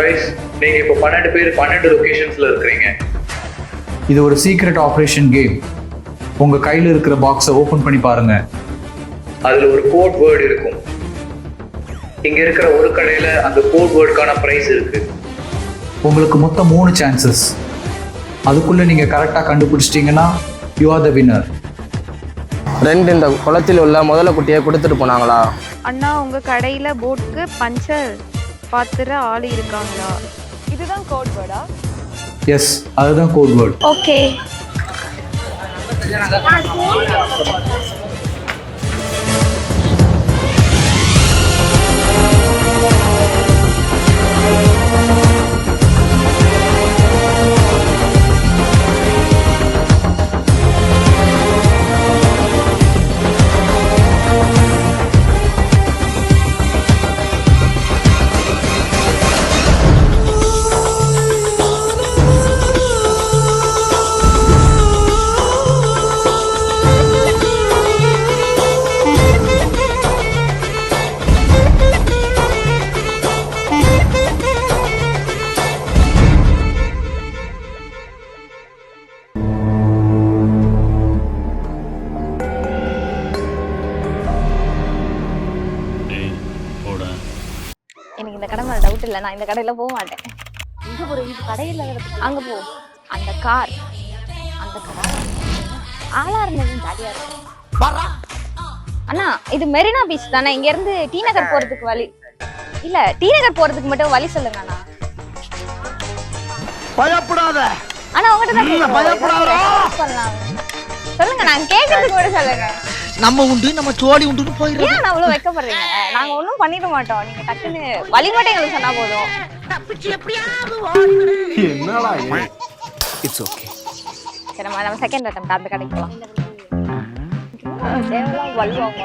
Guys, நீங்க இப்போ 12 பேர் 12 லொகேஷன்ஸ்ல இருக்கிறீங்க. இது ஒரு சீக்ரெட் ஆப்ரேஷன் கேம். உங்க கையில் இருக்கிற பாக்ஸை ஓபன் பண்ணி பாருங்க. அதுல ஒரு கோட் வேர்டு இருக்கும். இங்க இருக்கிற ஒரு கடையில அந்த கோட் வேர்டுக்கான பிரைஸ் இருக்கு. உங்களுக்கு மொத்தம் 3 சான்சஸ். அதுக்குள்ள நீங்க கரெக்டா கண்டுபிடிச்சிட்டீங்கன்னா யூ ஆர் த வின்னர். இந்த குளத்தில் உள்ள முதல குட்டியை கொடுத்துட்டு போனாங்களா? அண்ணா, உங்க கடையில போட்க்கு பஞ்சர் பாத்துற ஆள் இருக்காங்களா? இதுதான் கோட் வேர்டா? எஸ், அதுதான் கோட் வேர்டு. ஓகே. எனக்கு இந்த கடை மேல டவுட் இல்லை. நான் இந்த கடையில போக மாட்டேன். இங்க ஒரு இது கடையில அங்க போ. அந்த கார், அந்த கடை ஆளா இருந்ததும் ஜாலியா இருக்கும். அண்ணா, இது மெரினா பீச் தானே? இங்க இருந்து டி நகர் போறதுக்கு வழி இல்ல, டி நகர் போறதுக்கு மட்டும் வழி சொல்லுங்க அண்ணா. பயப்படாத அண்ணா, உங்ககிட்ட சொல்லலாம். சொல்லுங்க, நான் கேட்கறதுக்கு கூட சொல்லுங்க. நம்ம உண்டு, நம்ம சோடி உண்டுன்னு போயிரு. ஏன் அவ்வளவு வெக்கப்படுறீங்க? நாங்க ஒண்ணும் பண்ணிட மாட்டோம். நீங்க டக்குன்னு வழி மட்டும் எங்களுக்கு சொன்னா போதும். என்னடா இட்ஸ் ஓகே. சரி, நம்ம செகண்ட் அட்டெம்ப்ட் அந்த கடைக்கு போலாம்.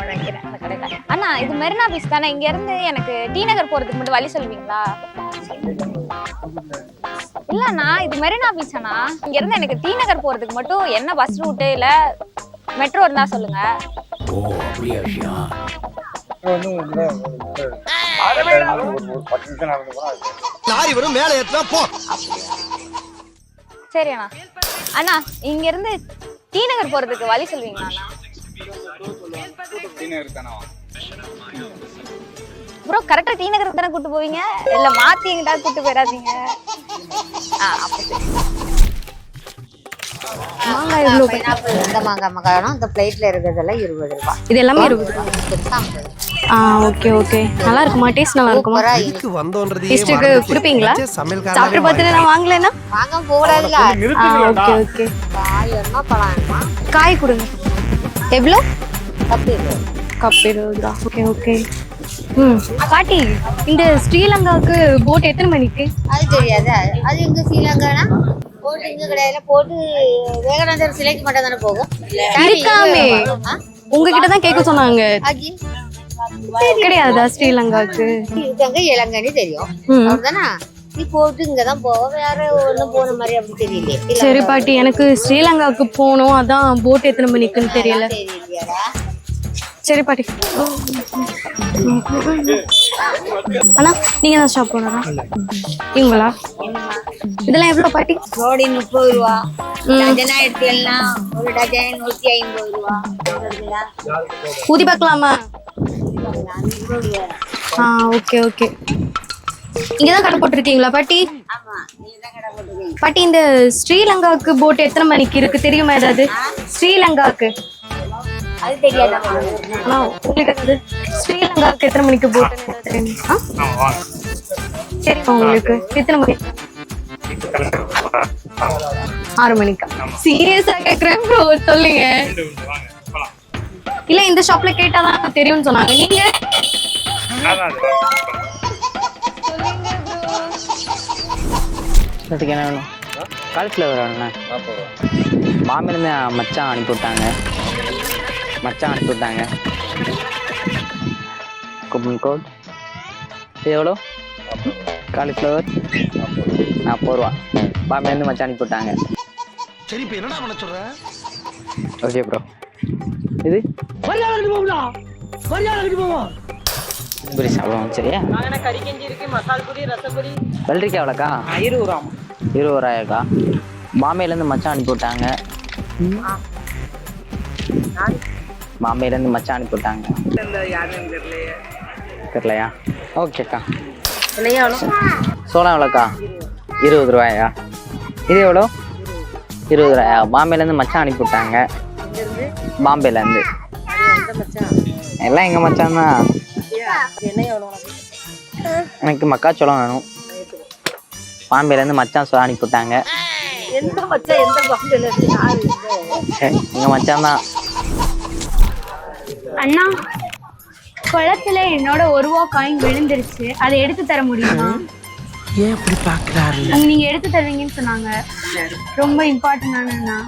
நினைக்கிறேன் அந்த கடையில. அண்ணா, இது மெரினா பீச் தானே? இங்க இருந்து எனக்கு டி நகர் போறதுக்கு மட்டும் வழி சொல்லுவீங்களா? இல்லண்ணா, இது மெரினா பீச் அண்ணா. இங்க இருந்து எனக்கு டி நகர் போறதுக்கு மட்டும் என்ன பஸ் ரூட் இல்ல மெட்ரோ இருந்தா சொல்லுங்க. ஓ, அப்படியே விஷயம். லாரி வரும், மேலே ஏத்துனா போ. சரி அண்ணா. அண்ணா, இங்க இருந்து டி நகர் போறதுக்கு வழி சொல்லுவீங்களா அண்ணா? ப்ரோ, கரெக்டா டி நகருக்கு தானே கூட்டு போவீங்க? இல்ல மாத்தி எங்கிட்ட கூட்டு போயிடாதீங்க. அப்ப சரி. மாங்காய் இவ்வளோ இந்த மாங்காய் இந்த பிளேட்ல இருக்கிறதெல்லாம் 20 ரூபாய். இது எல்லாமே 20 ரூபாய். Okay okay. நல்லா இருக்குமா? டேஸ்ட் நல்லா இருக்குமா? இதுக்கு வந்தோன்றதே டேஸ்ட்டுக்கு கொடுப்பீங்களா? சாப்பிட்டு பார்த்துட்டு நான் வாங்கலைன்னா வாங்க போகலாம்ல. Okay okay. காய் வேணுமா பழம் வேணுமா? காய் கொடுங்க. எவ்வளோ? கப்பு கப் 20 ரூபா. Okay okay. பாட்டி, இந்த ஸ்ரீலங்காவுக்கு போட் எத்தனை மணிக்கு? அது தெரியாது. அது எங்க ஸ்ரீலங்கானா போட்டு இங்க கிடையாது. போட்டு விவேகானந்தர் சிலைக்கு மட்டும் தானே போகும். இருக்காமே, உங்ககிட்ட தான் கேட்க சொன்னாங்க. அது கிடையாதா ஸ்ரீலங்காவுக்கு? இருக்காங்க, இலங்கைன்னு தெரியும். அவ்வளவுதானா? நீ போட்டு இங்கதான் போக, வேற ஒண்ணும் போன மாதிரி அப்படி தெரியலையே. சரி பாட்டி, எனக்கு ஸ்ரீலங்காவுக்கு போகணும். அதான் போட் எத்தனை மணிக்குன்னு தெரியல. தெரியலையாடா? சரி பாட்டி. அண்ணா, நீங்க தான் ஷாப் போனதா? இவங்களா? இதெல்லாம் எவ்வளவு பாட்டி? ஜோடி 30 ரூபா. டஜனா எடுத்துலாம் ஒரு டஜன் 150 ரூபா. ஊதி பார்க்கலாமா? Okay okay. இங்கதான் கடை போட்டிருக்கீங்களா பாட்டி? ஆமா, நீதான் கடை போட்டுருக்கீங்க. பாட்டி, இந்த ஸ்ரீலங்காவுக்கு போட் எத்தனை மணிக்கு இருக்கு தெரியுமா ஏதாவது? ஸ்ரீலங்காவுக்கு அது தெரியாதா? உங்களுக்கு ஸ்ரீலங்காவுக்கு எத்தனை மணிக்கு போட்டுன்னு தெரியுமா? சரிம்மா, உங்களுக்கு எத்தனை மணி? 6 மணிக்கா? சீரியஸா கேக்குறேன் ப்ரோ, சொல்லுங்க. இல்ல, இந்த ஷாப்ல கேட்டாதான் தெரியும்னு சொன்னாங்க. நீங்க அதுக்கு என்ன வேணும்? காலிஃப்ளவர் வேணுண்ணே. மாமியிருந்து மச்சான் அனுப்பிவிட்டாங்க. கூப்பன் கோட் இது எவ்வளோ? காலிஃப்ளவர் 40 ரூபா. மாமியிருந்து மச்சான் அனுப்பிவிட்டாங்க. சரி, இப்போ என்னடா பண்ண சொல்ற? Okay bro. இது பூரி சாப்பிடுவோம் சரியா? வெள்ளரிக்காய் எவ்வளோக்கா? 20 ரூபாயாக்கா. பாம்பேலேருந்து மச்சான் அனுப்பி விட்டாங்க. பாம்பேலேருந்து மச்சான் அனுப்பி விட்டாங்க. தெரியலையா? ஓகேக்கா. சோளம் எவ்வளோக்கா? 20 ரூபாயா? இது எவ்வளோ? 20 ரூபாயா? பாம்பேலேருந்து மச்சான் அனுப்பி விட்டாங்க. பாம்பேலேருந்து எல்லாம் எங்கள் மச்சான் தான். எனக்கு மக்காச்சோளம் வேணும். பாம்பேலேருந்து மச்சான் சொல்ல அனுப்பி விட்டாங்க. எங்கள் மச்சான் தான். அண்ணா, குளத்துல என்னோட 1 ரூபா காயின் விழுந்துருச்சு, அதை எடுத்து தர முடியுமா? ஏன் இப்படி பாக்குறாரு? நீங்க எடுத்து தருவீங்கன்னு சொன்னாங்க. ரொம்ப இம்பார்ட்டன்டான அண்ணா.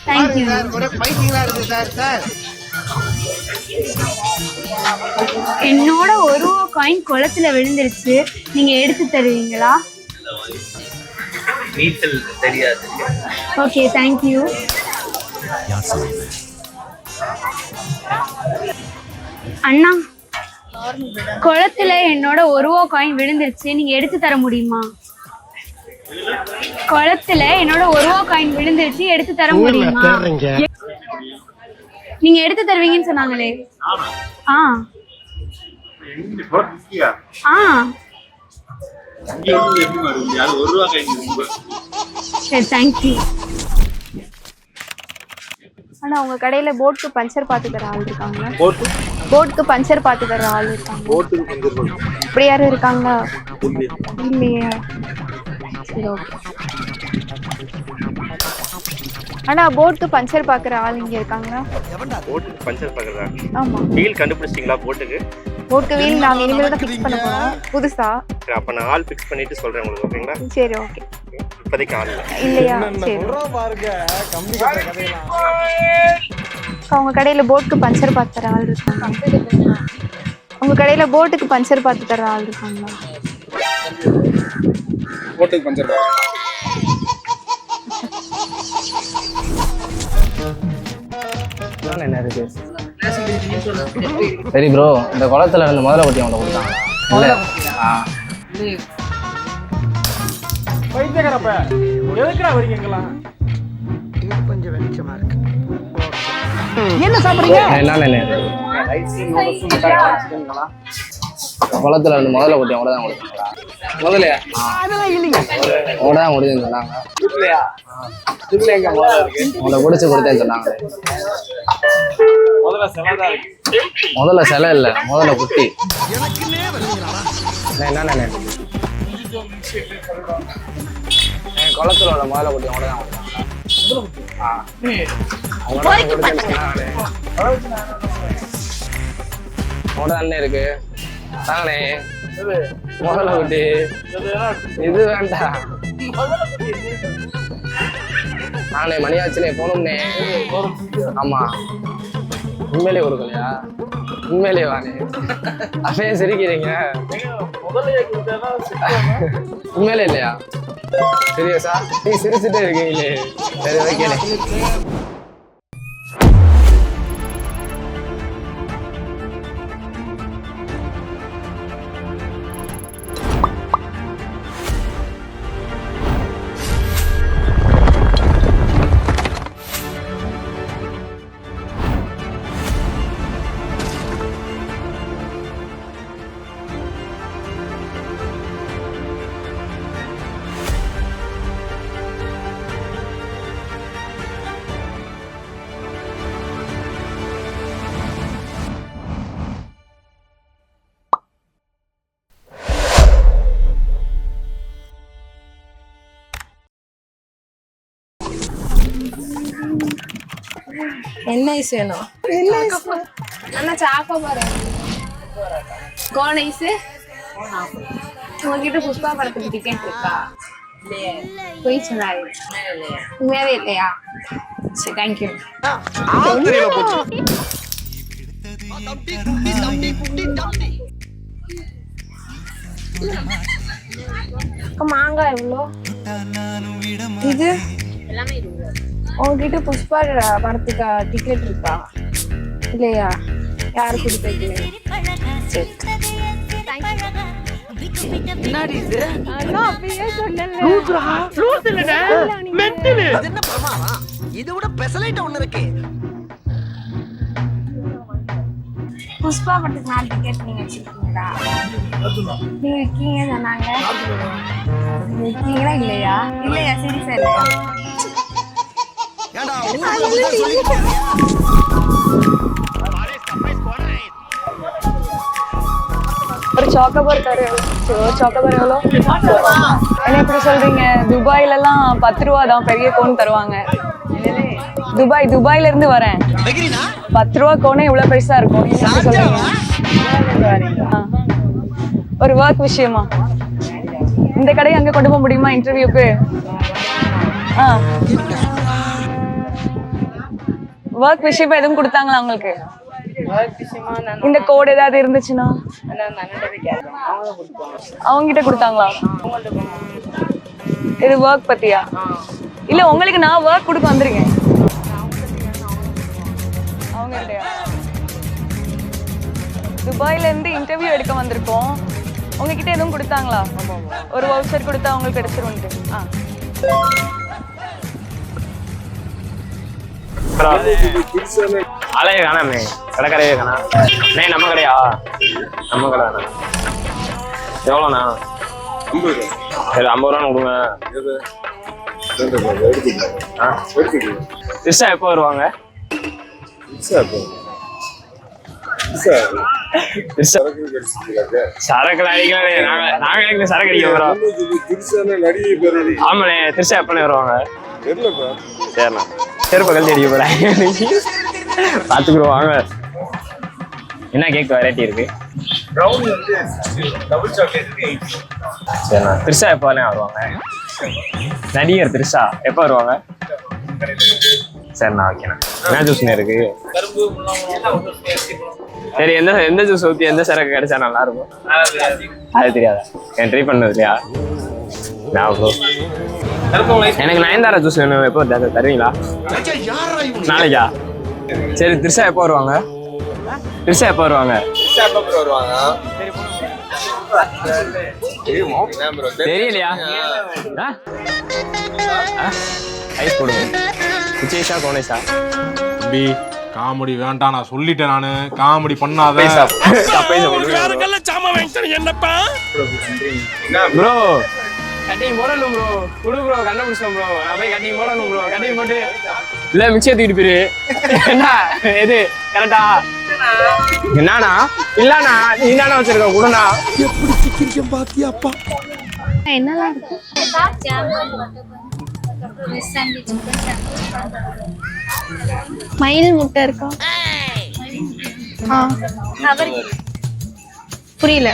தேங்க்யூ. என்னோட 1 ரூபா காயின் குளத்துல விழுந்துருச்சு, நீங்க எடுத்து தருவீங்களா? நீச்சல் தெரியாது. Okay, thank you. அண்ணா, குளத்துல என்னோட 1 ரூபா காயின் விழுந்துருச்சு, நீங்க எடுத்து தர முடியுமா? குளத்துல என்னோட 1 ரூபா காயின் விழுந்துருச்சு, எடுத்து தர முடியுமா? நீங்க எடுத்து தருவீங்கன்னு சொன்னாங்களே. ஆ ஆ சரி, தேங்க்யூ. ஆனா உங்க கடையில போட்க்கு பஞ்சர் பார்த்து தர ஆள் இருக்காங்க? போட்க்கு பஞ்சர் பார்த்து தர ஆள் இருக்காங்க? இப்படி யாரும் இருக்காங்களா? இல்லையா? சரி, ஓகே. ஆனா போட்க்கு பஞ்சர் பார்க்குற ஆள் இங்க இருக்காங்களா? போட்டுக்கு பஞ்சர் பார்க்குறதா? ஆமா. வீல் கண்டுபிடிச்சிட்டீங்களா போட்டுக்கு? போட்க்கு வீல் நாங்க இனிமேல் தான் ஃபிக்ஸ் பண்ண போறோம் புதுசா. அப்ப நான் ஆள் ஃபிக்ஸ் பண்ணிட்டு சொல்றேன் உங்களுக்கு, ஓகேங்களா? சரி, ஓகே. இப்போதைக்கு ஆள் இல்லையா? சரி. உங்க கடையில போட்க்கு பஞ்சர் பார்த்து தர ஆள் இருக்காங்க? உங்க கடையில போட்டுக்கு பஞ்சர் பார்த்து தர ஆள் இருக்காங்களா? போட்டுக்கு பஞ்சர் என்ன இருக்கு? சரி ப்ரோ, இந்த குளத்துல இருந்து முதல்ல பத்தி அவங்களை கொடுத்தாங்க. இல்ல வைத்தியகரப்ப எதுக்குடா வரீங்களா? கொஞ்சம் வெளிச்சமா இருக்கு. என்ன சாப்பிடுறீங்க? குளத்துல இருந்து முதல்ல பத்தி அவங்கள தான் கொடுத்தாங்களா? முதலையா? அதெல்லாம் இல்லைங்க. அவங்கள தான் கொடுத்தேன்னு சொன்னாங்க. இல்லையா? இதுல எங்க முதல்ல இருக்கு? உங்களை பிடிச்சி கொடுத்தேன்னு சொன்னாங்க. முதல்ல செலதா இருக்கு. முதல்ல சிலை இல்ல, முதல்ல குட்டி. என்ன குளத்துல உள்ள முதல்ல குட்டி அவங்கள தான் அவங்கள தானே இருக்கு. தானே முதல்ல குட்டி இது வேண்டாம். நானே மணியாச்சுனே போகணும்னே. ஆமா, உண்மையிலே கொடுக்கலையா? உண்மையிலே வானே, அதே சிரிக்கிறீங்க. உண்மையிலே இல்லையா? சீரியஸா? நீ சிரிச்சுட்டே இருக்கீங்களே. சரி, ஓகே. என்ன ஐஸ் வேணும்? அண்ணா சாக்கோ பாரு. Cone ice. உங்ககிட்ட புஷ்பா படத்துக்கு டிக்கெட் இருக்கா? போய் சொல்லாரு. உண்மையாவே இல்லையா? சரி, தேங்க்யூ. மாங்காய் எவ்வளோ? இது உங்ககிட்ட புஷ்பா படத்துக்கு டிக்கெட் இருக்கா? இல்லையா? யாரும் கொடுத்து வைக்கலையா? சரி. என்னடி இது அதான் அப்பயே சொன்னேன்ல. லூஸ் இல்லடா மென்டல். இது என்ன பிரமாதம்? இதை விட பெசலைட் ஒண்ணு இருக்கு. புஷ்பா பட்டுக்கு 4 டிக்கெட் நீங்க வச்சிருக்கீங்களா? நீங்க இருக்கீங்க சொன்னாங்க. இருக்கீங்களா இல்லையா? இல்லையா சீரியஸா இல்லையா? ஏண்டா ஊர்ல சொல்லி ஒரு சாக்கோபார் தரு. சாக்கோபார் எவ்வளோ? என்ன இப்படி சொல்றீங்க? துபாயில எல்லாம் 10 ரூபா தான் பெரிய கோன் தருவாங்க. துபாயில இருந்து வரேன். 10 ரூபா கோனே இவ்வளவு பெருசா இருக்கும். நீங்க எப்படி சொல்றீங்க? ஒரு ஒர்க் விஷயமா இந்த கடையை அங்க கொண்டு போக முடியுமா இன்டர்வியூக்கு? ஒர்க் விஷயமா எதுவும் கொடுத்தாங்களா உங்களுக்கு? இந்த கோட் ஏதாவது இருந்துச்சுன்னா அவங்க கிட்ட கொடுத்தாங்களா? இது ஒர்க் பத்தியா? இல்ல உங்களுக்கு நான் ஒர்க் கொடுக்க வந்திருக்கேன். அவங்க கிட்டயா? துபாயில இருந்து இன்டர்வியூ எடுக்க வந்திருக்கோம். உங்ககிட்ட எதுவும் கொடுத்தாங்களா? ஒரு வவுச்சர் கொடுத்தா உங்களுக்கு கிடைச்சிரும்ட்டு. அலைய காணாமே, கடைக்கடையே காணா. நம்ம கடையா? நம்ம கடை தானே. எவ்வளோண்ணா? சரி 50 ரூபான்னு கொடுங்க. ரிஷா எப்போ வருவாங்க? சரக்கு அடிக்கலாம். நாங்க சரக்கு அடிக்க வரோம். ஆமாண்ணே, திருஷா எப்பண்ணே வருவாங்க? சரிண்ணா, செருப்பை கல்வி அடிக்க போறேன். பார்த்துக்குறோம் வாங்க. என்ன கேக் வெரைட்டி இருக்கு? சரிண்ணா, திருஷா எப்போ வருவாங்க? நடிகர் திருஷா எப்போ வருவாங்க? சரிண்ணா, ஓகேண்ணா. என்ன ஜூஸ்ண்ணே இருக்கு? சரி, எந்த ஜூஸ் ஊற்றி எந்த சரக்கு கிடைச்சா நல்லா இருக்கும்? அது தெரியாதா? என் ட்ரை பண்ணது இல்லையா? எனக்கு நயன்தாரா ஜூஸ் வேணும். எப்போ தருவீங்களா? நாளைக்கா? சரி, திருஷா எப்போ வருவாங்க? திருஷா எப்போ வருவாங்க? தெரியலையா? ஐஸ் போடுங்க. விஜேஷா கோனேஷா? தம்பி காமெடி வேண்டாம், நான் சொல்லிட்டேன். நானு காமெடி பண்ணாத. ப்ரோ கட்டிங் போடணும் ப்ரோ. குடு ப்ரோ, கண்டுபிடிச்சோம் ப்ரோ. நான் போய் கட்டிங் போடணும் ப்ரோ. கட்டிங் போட்டு இல்ல மிக்சி ஏத்திட்டு போயிரு. என்ன எது கரெக்டா? என்னண்ணா? இல்லண்ணா, நீ தானே வச்சிருக்க. குடுண்ணா. எப்படி சிக்கிரிக்கம் பாத்தியாப்பா? என்னலாம் இருக்கு? மயில் முட்டை இருக்கா? புரியல.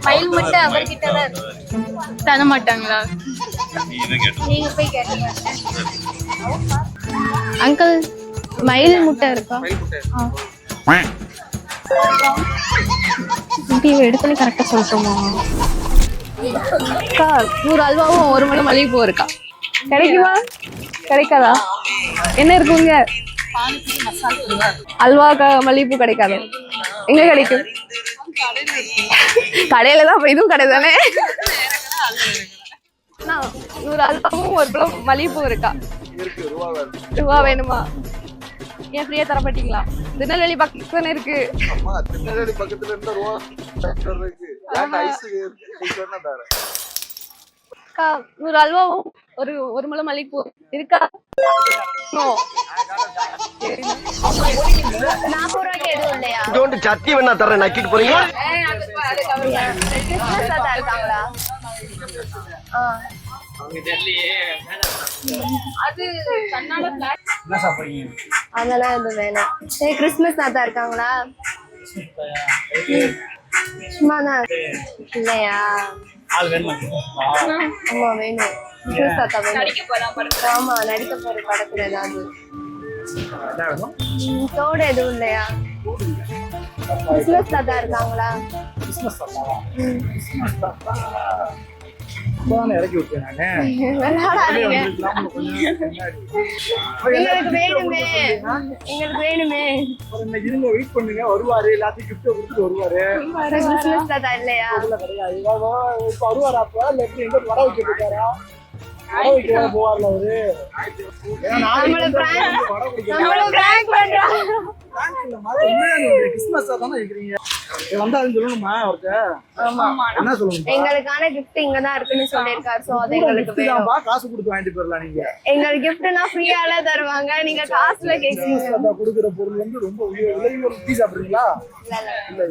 மயில் முட்டை அவர்கிட்ட தான் இருக்கு. தர மாட்டாங்களா? நீங்க போய் கேட்டீங்க. அங்கிள் மயில் முட்டை இருக்கா? எடுத்தோன்னே கரெக்டா சொல்லிட்டோமா? அக்கா 100 அல்வாவும் 1 மணி மல்லிகைப்பூ இருக்கா? கிடைக்குமா? கிடைக்காதா? என்ன இருக்குங்க? அல்வா மல்லிகைப்பூ கிடைக்காது. எங்க கிடைக்கும்? கடையில தான். இதுவும் கடை தானே. 100 அல்வாவும் 1 கிலோ மல்லிகைப்பூ இருக்கா? ரூபா வேணுமா? ஏன் ஃப்ரீயா தர மாட்டீங்களா? திருநெல்வேலி பக்கத்துல இருக்கு. திருநெல்வேலி பக்கத்துல இருந்தா ரூபா இருக்கு. அக்கா 100 அல்வாவும் 1 முழம் மல்லிகைப்பூ இருக்கா? 40 ரூபாய்க்கு எதுவும் இல்லையா? இதோண்டு சத்தி வேணா தரேன். நக்கிட்டு போறீங்க. கிறிஸ்மஸ் தாத்தா இருக்காங்களா? அது கண்ணால பிளாக். என்ன சாப்பிடுறீங்க? அதெல்லாம் எதுவும் வேணாம். சரி, கிறிஸ்மஸ் தாத்தா இருக்காங்களா? சும்மாதான். இல்லையா? ஆமா வேணும். கிறிஸ்மஸ் தாத்தா வேணும். ஆமா, நடிக்க போற படத்துல ஏதாவது தோடு எதுவும் இல்லையா? கிறிஸ்மஸ் தாத்தா இருக்காங்களா? இப்பதானே இறக்கி விட்டேன் நானு. விளையாடாதீங்க. வந்துருக்கலாம், கொஞ்சம் முன்னாடி. எங்களுக்கு வேணுமே, எங்களுக்கு வேணுமே. அப்புறம் இன்னைக்கு இருங்க, வெயிட் பண்ணுங்க, வருவாரு, எல்லாத்தையும் gift கொடுத்துட்டு வருவாரு. கிறிஸ்மஸ் தாத்தா இல்லையா? அதுல கிடையாது. இப்ப வருவாரா அப்ப? இல்ல எப்படி எங்க வர வைக்க போயிட்டாரா? வர வைக்க போவார்ல அவரு. ஏன்னா நம்மள prank பண்றாங்க. கிறிஸ்மஸ் தானே இருக்கிறீங்க. வந்தாலும் சொல்லணுமா அவர்கிட்ட? என்ன சொல்லணும்? எங்களுக்கான gift இங்கதான் இருக்குன்னு சொல்லியிருக்காரு. சோ அது எங்களுக்கு வேணும். காசு கொடுத்து வாங்கிட்டு போயிடலாம் நீங்க. எங்களுக்கு giftனா ஃப்ரீயால தருவாங்க, நீங்க காசுல கேக்குறீங்க. கொடுக்குற பொருள் வந்து ரொம்ப விலை உயர்ந்த சாப்பிடுறீங்களா? இல்ல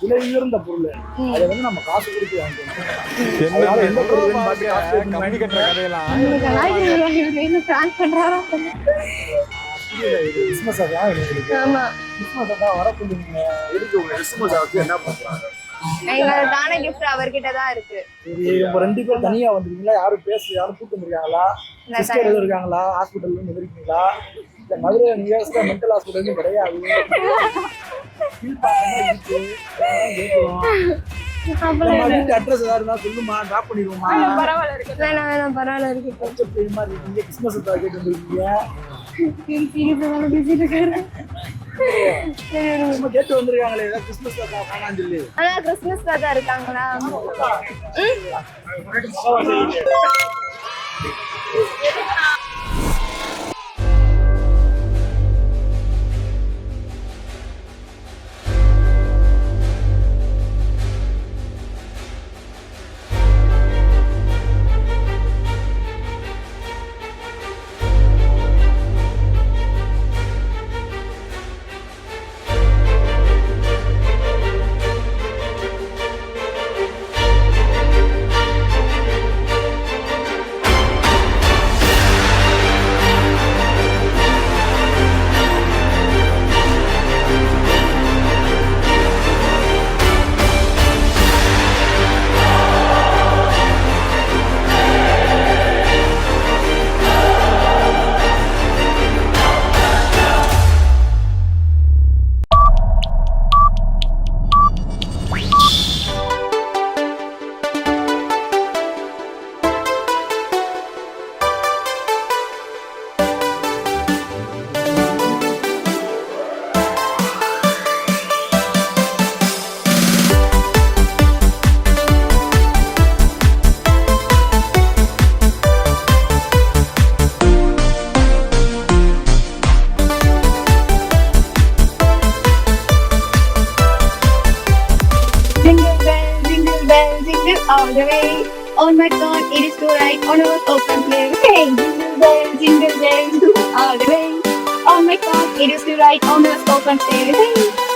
விலை உயர்ந்த பொருள், அதை வந்து நம்ம காசு கொடுத்து வாங்கிக்கணும். எந்த பொருள் கம்பி கட்டுற கதையெல்லாம் prank பண்றாரா? கிறிஸ்மஸ் தான் எங்களுக்கு. ஆமா, கிறிஸ்மஸ் தான் வர சொல்லுங்க. எதுக்கு உங்க கிறிஸ்மஸ் வச்சு என்ன பண்றாங்க? எங்களுக்கான gift அவர்கிட்ட தான் இருக்கு. சரி, உங்க 2 பேர் தனியா வந்துருக்கீங்களா? யாரும் யாரும் கூட்டம் இருக்காங்களா? சிஸ்டர் இருக்காங்களா? ஹாஸ்பிட்டல்ல இருந்து இருக்கீங்களா? இந்த மதுரை நியரஸ்டா மென்டல் ஹாஸ்பிட்டல் கிடையாது. அட்ரஸ் ஏதாவது இருந்தா சொல்லுமா, டிராப் பண்ணிடுவோமா? பரவாயில்ல இருக்கு. வேணாம் பரவாயில்ல இருக்கு. கிறிஸ்மஸ் கேட்டு வந்துருக்கீங்க. கேட்டு வந்திருக்காங்களே, ஏதாவது கிறிஸ்மஸ் காணான்னு சொல்லி. ஆனா கிறிஸ்மஸ் தாத்தா இருக்காங்களா? All the way. Oh my God, it is too right on our open play. Hey, jingle bells, all the way. Oh my God, it is too right on our open play. Hey.